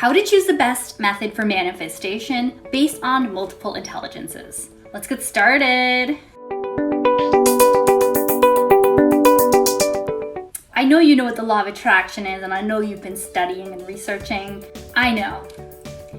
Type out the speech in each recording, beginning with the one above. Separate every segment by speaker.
Speaker 1: How to choose the best method for manifestation based on multiple intelligences. Let's get started. I know you know what the law of attraction is, and I know you've been studying and researching. I know.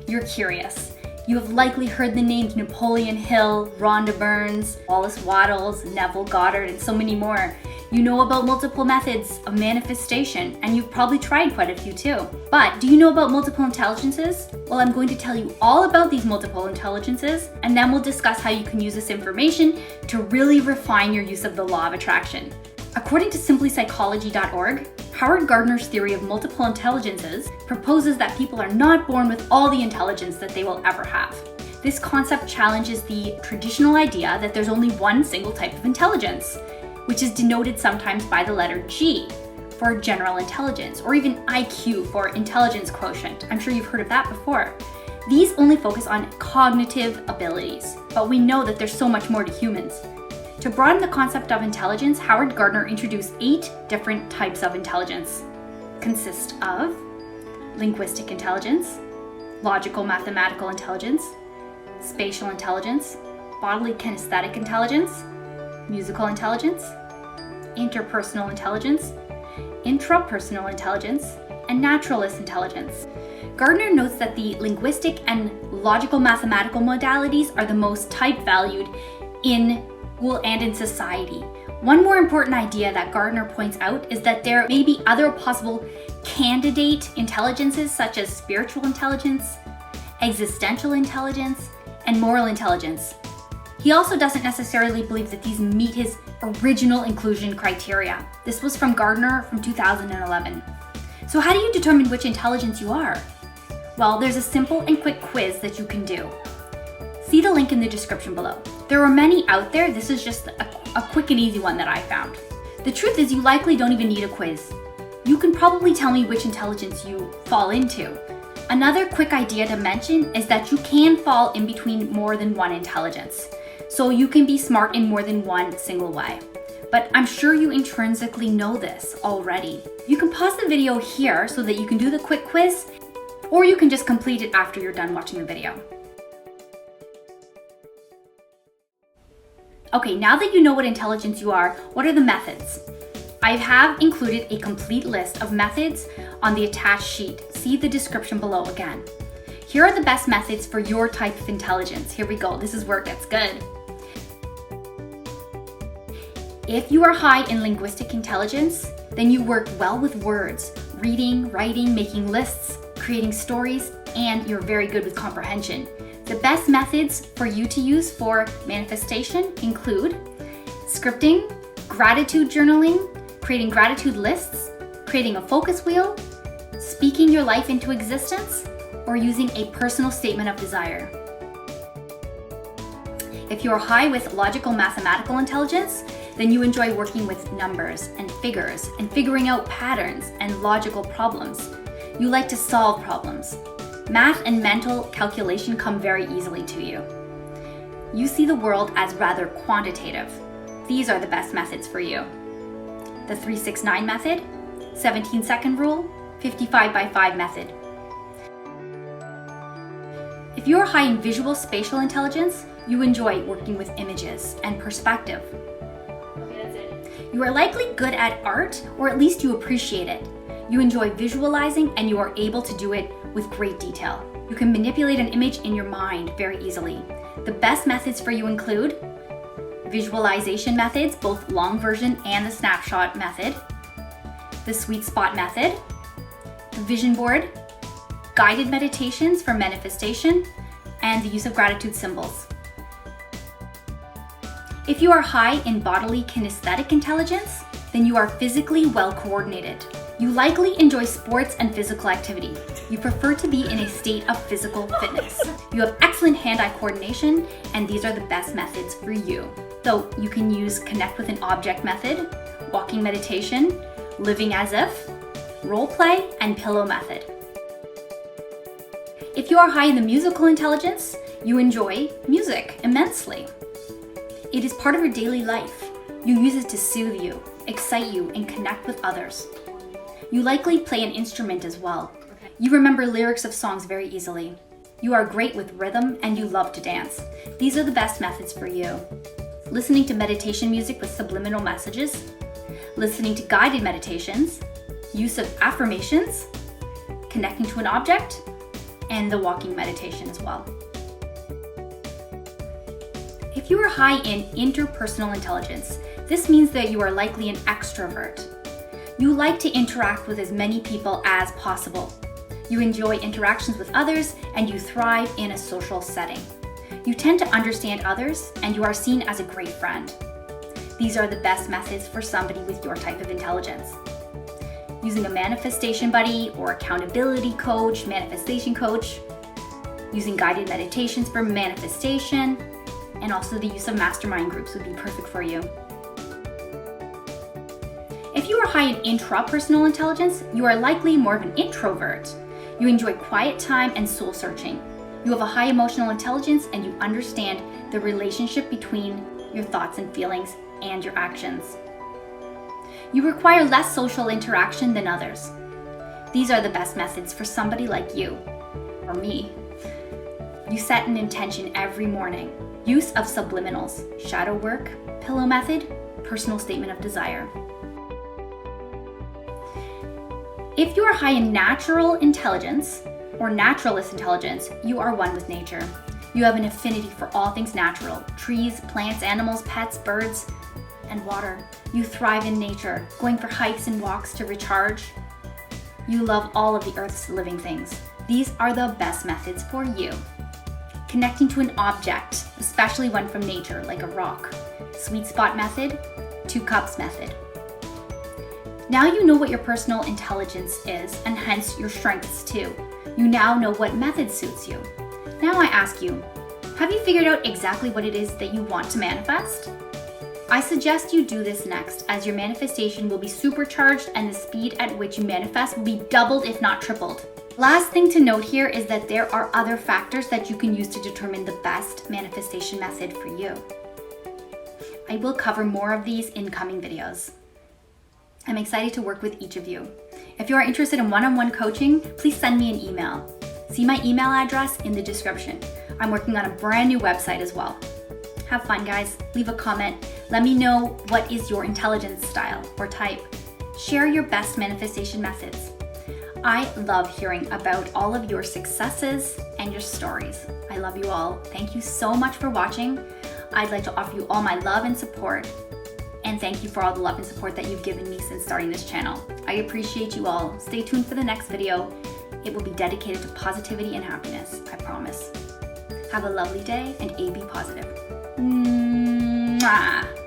Speaker 1: You're curious. You have likely heard the names Napoleon Hill, Rhonda Byrnes, Wallace Wattles, Neville Goddard, and so many more. You know about multiple methods of manifestation, and you've probably tried quite a few too. But do you know about multiple intelligences? Well, I'm going to tell you all about these multiple intelligences, and then we'll discuss how you can use this information to really refine your use of the law of attraction. According to simplypsychology.org, Howard Gardner's theory of multiple intelligences proposes that people are not born with all the intelligence that they will ever have. This concept challenges the traditional idea that there's only one single type of intelligence, which is denoted sometimes by the letter G for general intelligence, or even IQ for intelligence quotient. I'm sure you've heard of that before. These only focus on cognitive abilities, but we know that there's so much more to humans. To broaden the concept of intelligence, Howard Gardner introduced 8 different types of intelligence. Consist of linguistic intelligence, logical mathematical intelligence, spatial intelligence, bodily kinesthetic intelligence, musical intelligence, interpersonal intelligence, intrapersonal intelligence, and naturalist intelligence. Gardner notes that the linguistic and logical mathematical modalities are the most type-valued in school and in society. One more important idea that Gardner points out is that there may be other possible candidate intelligences such as spiritual intelligence, existential intelligence, and moral intelligence. He also doesn't necessarily believe that these meet his original inclusion criteria. This was from Gardner from 2011. So how do you determine which intelligence you are? Well, there's a simple and quick quiz that you can do. See the link in the description below. There are many out there. This is just a quick and easy one that I found. The truth is you likely don't even need a quiz. You can probably tell me which intelligence you fall into. Another quick idea to mention is that you can fall in between more than one intelligence. So you can be smart in more than one single way. But I'm sure you intrinsically know this already. You can pause the video here so that you can do the quick quiz, or you can just complete it after you're done watching the video. Okay, now that you know what intelligence you are, what are the methods? I have included a complete list of methods on the attached sheet. See the description below again. Here are the best methods for your type of intelligence. Here we go, this is where it gets good. If you are high in linguistic intelligence, then you work well with words, reading, writing, making lists, creating stories, and you're very good with comprehension. The best methods for you to use for manifestation include scripting, gratitude journaling, creating gratitude lists, creating a focus wheel, speaking your life into existence, or using a personal statement of desire. If you're high with logical mathematical intelligence, then you enjoy working with numbers and figures and figuring out patterns and logical problems. You like to solve problems. Math and mental calculation come very easily to you. You see the world as rather quantitative. These are the best methods for you. The 3-6-9 method, 17-second rule, 55-by-5 method. If you are high in visual spatial intelligence, you enjoy working with images and perspective. Okay, that's it. You are likely good at art, or at least you appreciate it. You enjoy visualizing and you are able to do it with great detail. You can manipulate an image in your mind very easily. The best methods for you include visualization methods, both long version and the snapshot method, the sweet spot method, the vision board, guided meditations for manifestation, and the use of gratitude symbols. If you are high in bodily kinesthetic intelligence, then you are physically well coordinated. You likely enjoy sports and physical activity. You prefer to be in a state of physical fitness. You have excellent hand-eye coordination, and these are the best methods for you. So you can use connect with an object method, walking meditation, living as if, role play, and pillow method. If you are high in the musical intelligence, you enjoy music immensely. It is part of your daily life. You use it to soothe you, excite you, and connect with others. You likely play an instrument as well. You remember lyrics of songs very easily. You are great with rhythm and you love to dance. These are the best methods for you. Listening to meditation music with subliminal messages, listening to guided meditations, use of affirmations, connecting to an object, and the walking meditation as well. If you are high in interpersonal intelligence, this means that you are likely an extrovert. You like to interact with as many people as possible. You enjoy interactions with others and you thrive in a social setting. You tend to understand others and you are seen as a great friend. These are the best methods for somebody with your type of intelligence. Using a manifestation buddy or accountability coach, manifestation coach, using guided meditations for manifestation, and also the use of mastermind groups would be perfect for you. If you are high in intrapersonal intelligence, you are likely more of an introvert. You enjoy quiet time and soul searching. You have a high emotional intelligence and you understand the relationship between your thoughts and feelings and your actions. You require less social interaction than others. These are the best methods for somebody like you, or me. You set an intention every morning. Use of subliminals, shadow work, pillow method, personal statement of desire. If you are high in natural intelligence or naturalist intelligence, you are one with nature. You have an affinity for all things natural, trees, plants, animals, pets, birds, and water. You thrive in nature, going for hikes and walks to recharge. You love all of the earth's living things. These are the best methods for you. Connecting to an object, especially one from nature, like a rock. Sweet spot method, 2 cups method. Now you know what your personal intelligence is, and hence your strengths too. You now know what method suits you. Now I ask you, have you figured out exactly what it is that you want to manifest? I suggest you do this next, as your manifestation will be supercharged and the speed at which you manifest will be doubled if not tripled. Last thing to note here is that there are other factors that you can use to determine the best manifestation method for you. I will cover more of these in coming videos. I'm excited to work with each of you. If you are interested in one-on-one coaching, please send me an email. See my email address in the description. I'm working on a brand new website as well. Have fun, guys. Leave a comment. Let me know what is your intelligence style or type. Share your best manifestation methods. I love hearing about all of your successes and your stories. I love you all. Thank you so much for watching. I'd like to offer you all my love and support. And thank you for all the love and support that you've given me since starting this channel. I appreciate you all. Stay tuned for the next video. It will be dedicated to positivity and happiness, I promise. Have a lovely day and be positive. Mwah.